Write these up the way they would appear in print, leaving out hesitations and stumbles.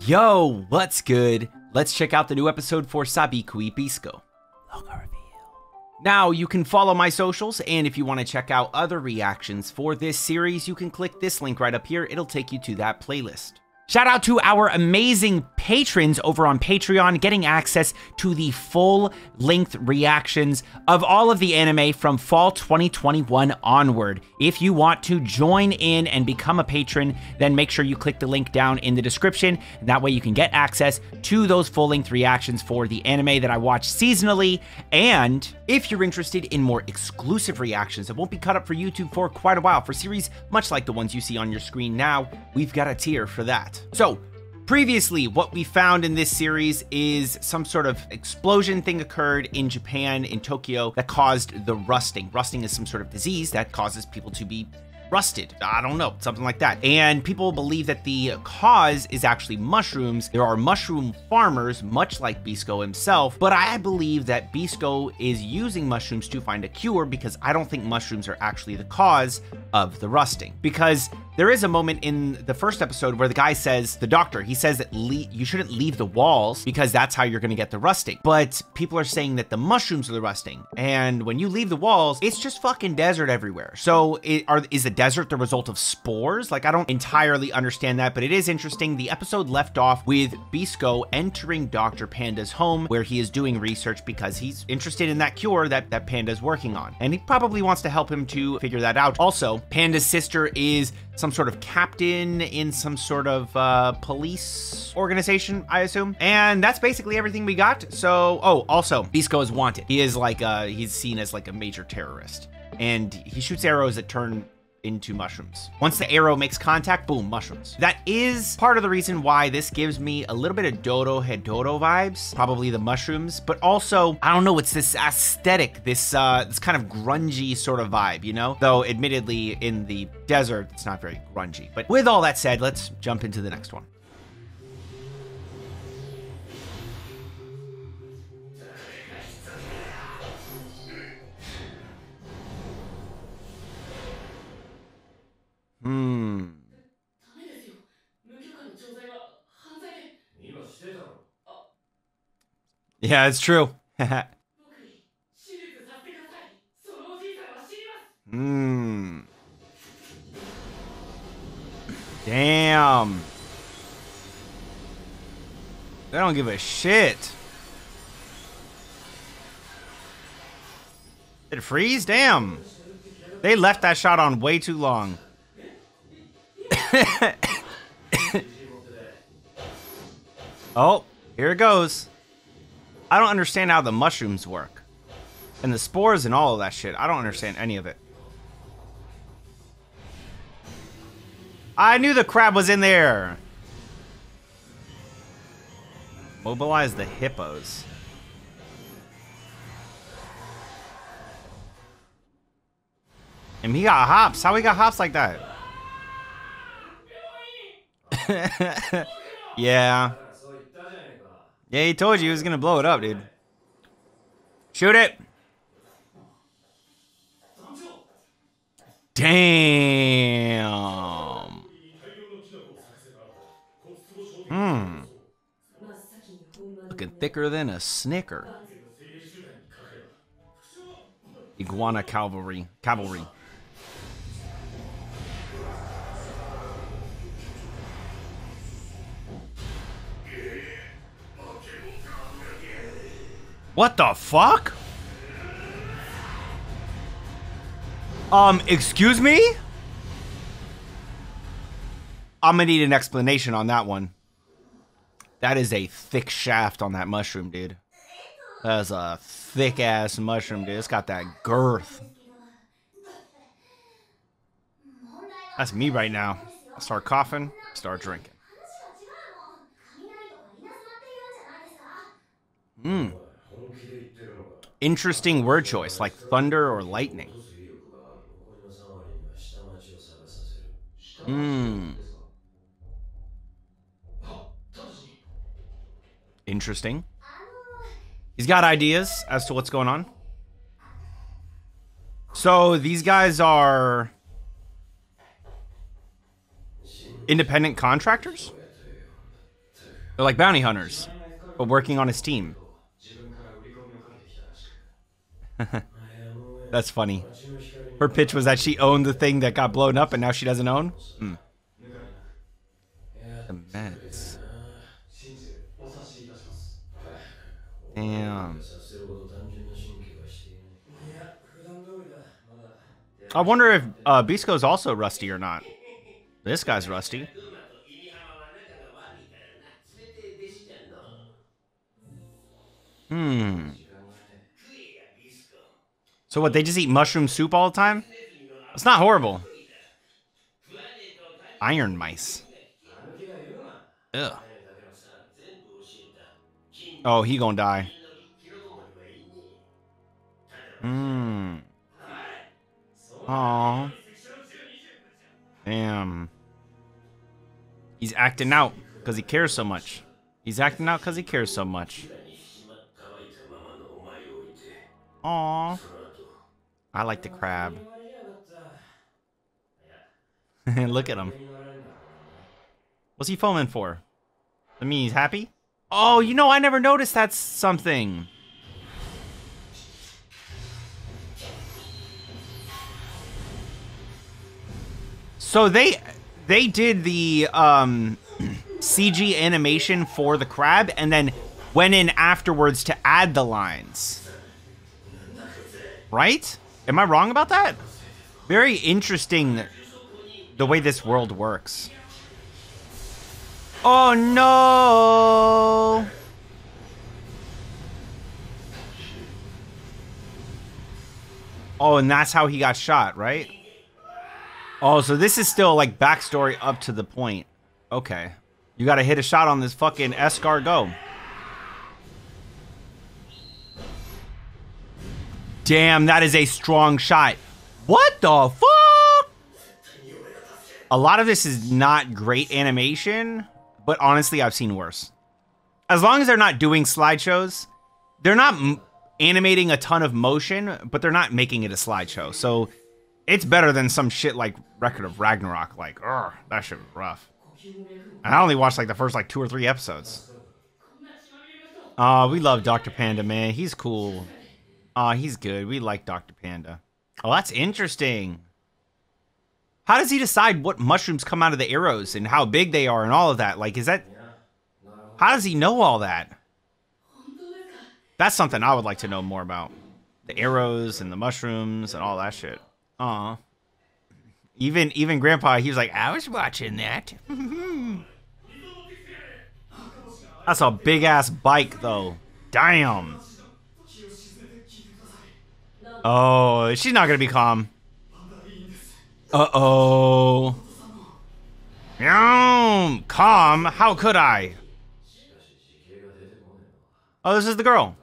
Yo, what's good? Let's check out the new episode for Sabikui Bisco. Now, you can follow my socials, and if you want to check out other reactions for this series, you can click this link right up here. It'll take you to that playlist. Shout out to our amazing patrons over on Patreon, getting access to the full-length reactions of all of the anime from fall 2021 onward. If you want to join in and become a patron, then make sure you click the link down in the description. That way you can get access to those full-length reactions for the anime that I watch seasonally. And if you're interested in more exclusive reactions that won't be cut up for YouTube for quite a while, for series much like the ones you see on your screen now, we've got a tier for that. So, previously, what we found in this series is some sort of explosion thing occurred in Japan, in Tokyo, that caused the rusting. Rusting is some sort of disease that causes people to be rusted. I don't know, something like that. And people believe that the cause is actually mushrooms. There are mushroom farmers, much like Bisco himself, but I believe that Bisco is using mushrooms to find a cure because I don't think mushrooms are actually the cause of the rusting. Because there is a moment in the first episode where the guy says, the doctor, he says that you shouldn't leave the walls because that's how you're gonna get the rusting. But people are saying that the mushrooms are the rusting. And when you leave the walls, it's just fucking desert everywhere. So is the desert the result of spores? Like, I don't entirely understand that, but it is interesting. The episode left off with Bisco entering Dr. Panda's home where he is doing research because he's interested in that cure that Panda's working on. And he probably wants to help him to figure that out. Also, Panda's sister is some sort of captain in some sort of police organization, I assume. And that's basically everything we got. So, oh, also, Bisco is wanted. He is like, he's seen as like a major terrorist. And he shoots arrows that turn into mushrooms. Once the arrow makes contact, boom, mushrooms. That is part of the reason why this gives me a little bit of Dorohedoro vibes, probably the mushrooms, but also, I don't know, it's this aesthetic, this kind of grungy sort of vibe, you know? Though, admittedly, in the desert, it's not very grungy. But with all that said, let's jump into the next one. Yeah, it's true. Damn. They don't give a shit. Did it freeze? Damn. They left that shot on way too long. Oh, here it goes. I don't understand how the mushrooms work. And the spores and all of that shit. I don't understand any of it. I knew the crab was in there. Mobilize the hippos. And he got hops. How he got hops like that? Yeah. Yeah, he told you he was gonna blow it up, dude. Shoot it. Damn. Looking thicker than a Snicker. Iguana cavalry. What the fuck? Excuse me? I'm gonna need an explanation on that one. That is a thick shaft on that mushroom, dude. That is a thick ass mushroom, dude. It's got that girth. That's me right now. I start coughing, start drinking. Interesting word choice, like thunder or lightning. Interesting. He's got ideas as to what's going on. So these guys are independent contractors? They're like bounty hunters, but working on his team. That's funny. Her pitch was that she owned the thing that got blown up and now she doesn't own? The Mets. Damn. I wonder if Bisco's also rusty or not. This guy's rusty. So what, they just eat mushroom soup all the time? It's not horrible. Iron mice. Ugh. Oh, he gonna die. Aww. Damn. He's acting out because he cares so much. He's acting out because he cares so much. Aww. I like the crab. Look at him. What's he foaming for? I mean, he's happy? Oh, you know, I never noticed that's something. So they did the CG animation for the crab and then went in afterwards to add the lines. Right? Am I wrong about that? Very interesting the way this world works. Oh no! Oh, and that's how he got shot, right? Oh, so this is still like backstory up to the point. Okay. You gotta hit a shot on this fucking escargot. Damn, that is a strong shot. What the fuck? A lot of this is not great animation, but honestly, I've seen worse. As long as they're not doing slideshows, they're not animating a ton of motion, but they're not making it a slideshow. So it's better than some shit like Record of Ragnarok. Like, ugh, that shit was rough. And I only watched like the first like 2 or 3 episodes. We love Dr. Panda, man. He's cool. He's good. We like Dr. Panda. Oh, that's interesting. How does he decide what mushrooms come out of the arrows and how big they are and all of that? Like, is that... How does he know all that? That's something I would like to know more about. The arrows and the mushrooms and all that shit. Aw. Even Grandpa, he was like, I was watching that. That's a big-ass bike, though. Damn. Oh, she's not gonna be calm. Uh-oh. Calm? How could I? Oh, this is the girl.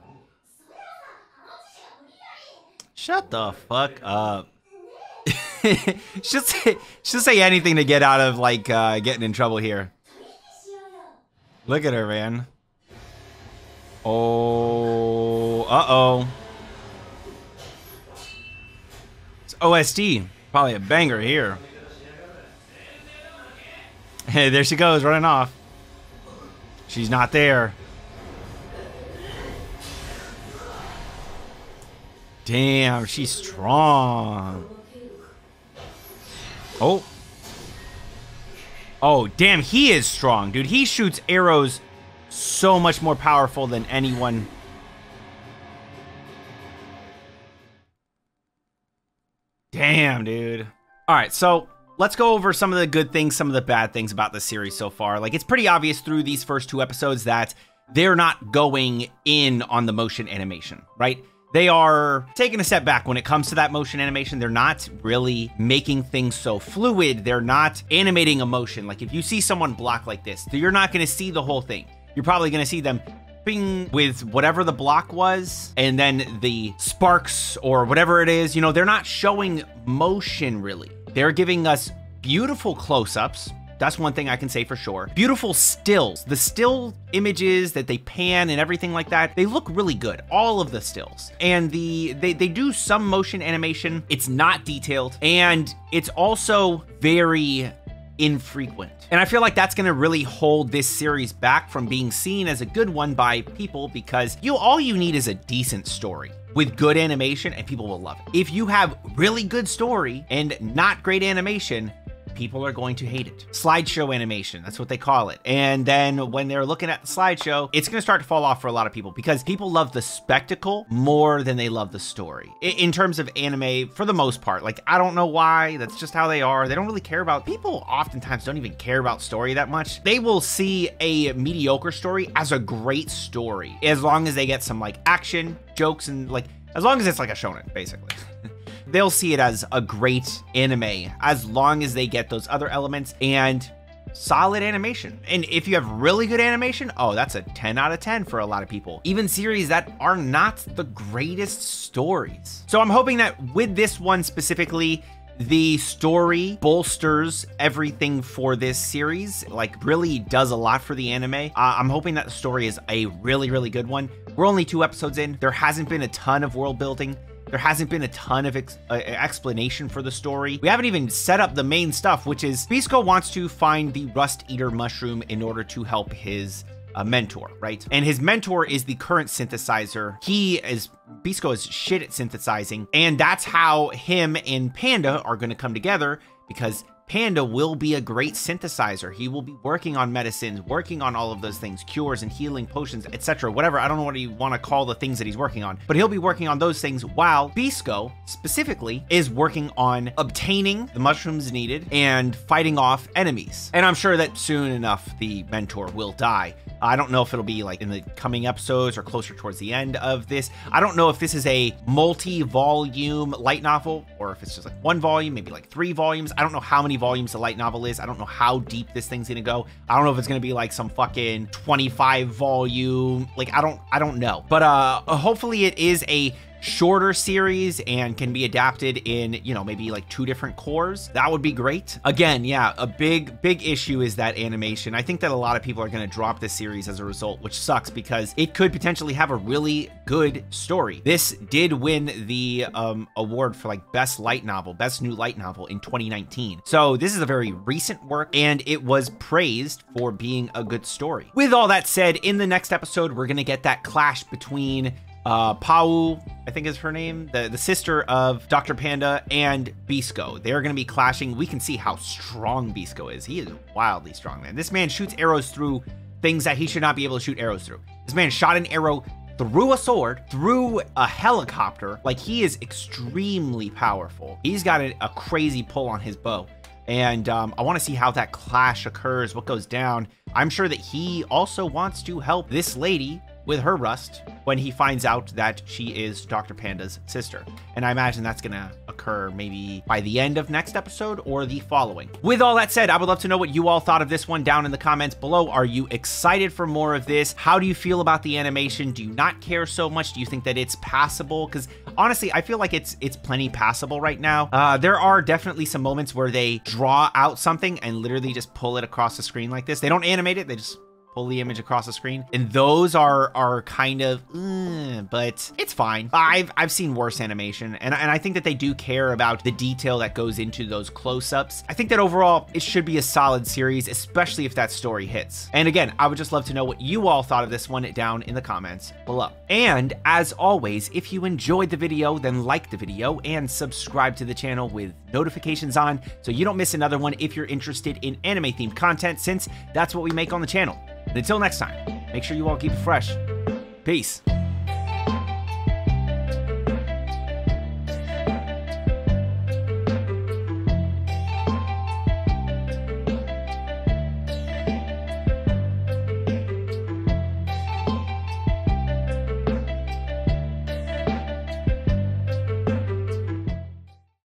Shut the fuck up. she'll say anything to get out of, like, getting in trouble here. Look at her, man. Oh, uh-oh. It's OST. Probably a banger here. Hey, there she goes, running off. She's not there. Damn, she's strong. Oh. Oh, damn, he is strong, dude. He shoots arrows so much more powerful than anyone. Damn, dude. All right, so let's go over some of the good things, some of the bad things about the series so far. Like, it's pretty obvious through these first 2 episodes that they're not going in on the motion animation, right? They are taking a step back when it comes to that motion animation. They're not really making things so fluid. They're not animating emotion. Like, if you see someone block like this, you're not going to see the whole thing. You're probably going to see them bing with whatever the block was, and then the sparks or whatever it is. You know, they're not showing motion, really. They're giving us beautiful close-ups. That's one thing I can say for sure. Beautiful stills. The still images that they pan and everything like that, they look really good. All of the stills. And they do some motion animation. It's not detailed. And it's also very infrequent. And I feel like that's gonna really hold this series back from being seen as a good one by people, because all you need is a decent story with good animation and people will love it. If you have really good story and not great animation, people are going to hate it. Slideshow animation, that's what they call it. And then when they're looking at the slideshow, it's gonna start to fall off for a lot of people, because people love the spectacle more than they love the story. In terms of anime, for the most part, like, I don't know why, that's just how they are. They don't really care about, people oftentimes don't even care about story that much. They will see a mediocre story as a great story, as long as they get some like action, jokes, and like, as long as it's like a shonen, basically. They'll see it as a great anime as long as they get those other elements and solid animation. And if you have really good animation, oh, that's a 10 out of 10 for a lot of people. Even series that are not the greatest stories. So I'm hoping that with this one specifically, the story bolsters everything for this series, like really does a lot for the anime. I'm hoping that the story is a really, really good one. We're only 2 episodes in. There hasn't been a ton of world building. There hasn't been a ton of explanation for the story. We haven't even set up the main stuff, which is Bisco wants to find the Rust Eater mushroom in order to help his mentor, right? And his mentor is the current synthesizer. Bisco is shit at synthesizing, and that's how him and Panda are going to come together, because Panda will be a great synthesizer. He will be working on medicines, working on all of those things, cures and healing potions, etc. Whatever, I don't know what you want to call the things that he's working on, but he'll be working on those things, while Bisco specifically is working on obtaining the mushrooms needed and fighting off enemies. And I'm sure that soon enough the mentor will die. I don't know if it'll be like in the coming episodes or closer towards the end of this. I don't know if this is a multi-volume light novel or if it's just like 1 volume, maybe like 3 volumes. I don't know how many volumes the light novel is. I don't know how deep this thing's gonna go. I don't know if it's gonna be like some fucking 25 volume, like I don't know. But hopefully it is a shorter series and can be adapted in, you know, maybe like 2 different cores. That would be great. Again, yeah, a big issue is that animation. I think that a lot of people are going to drop this series as a result, which sucks because it could potentially have a really good story. This did win the award for like best light novel, best new light novel in 2019. So this is a very recent work and it was praised for being a good story. With all that said, in the next episode, we're going to get that clash between Pau, I think is her name, the sister of Dr. Panda, and Bisco. They're going to be clashing. We can see how strong Bisco is. He is wildly strong, man. This man shoots arrows through things that he should not be able to shoot arrows through. This man shot an arrow through a sword, through a helicopter. Like, he is extremely powerful. He's got a crazy pull on his bow. And I want to see how that clash occurs, what goes down. I'm sure that he also wants to help this lady with her rust when he finds out that she is Dr. Panda's sister. And I imagine that's gonna occur maybe by the end of next episode or the following. With all that said, I would love to know what you all thought of this one down in the comments below. Are you excited for more of this? How do you feel about the animation? Do you not care so much? Do you think that it's passable? Because honestly, I feel like it's plenty passable right now. There are definitely some moments where they draw out something and literally just pull it across the screen like this. They don't animate it, they just pull the image across the screen, and those are kind of but it's fine. I've seen worse animation, and I think that they do care about the detail that goes into those close-ups. I think that overall it should be a solid series, especially if that story hits. And again, I would just love to know what you all thought of this one down in the comments below. And as always, if you enjoyed the video, then like the video and subscribe to the channel with notifications on so you don't miss another one if you're interested in anime themed content, since that's what we make on the channel. And until next time, make sure you all keep it fresh. Peace.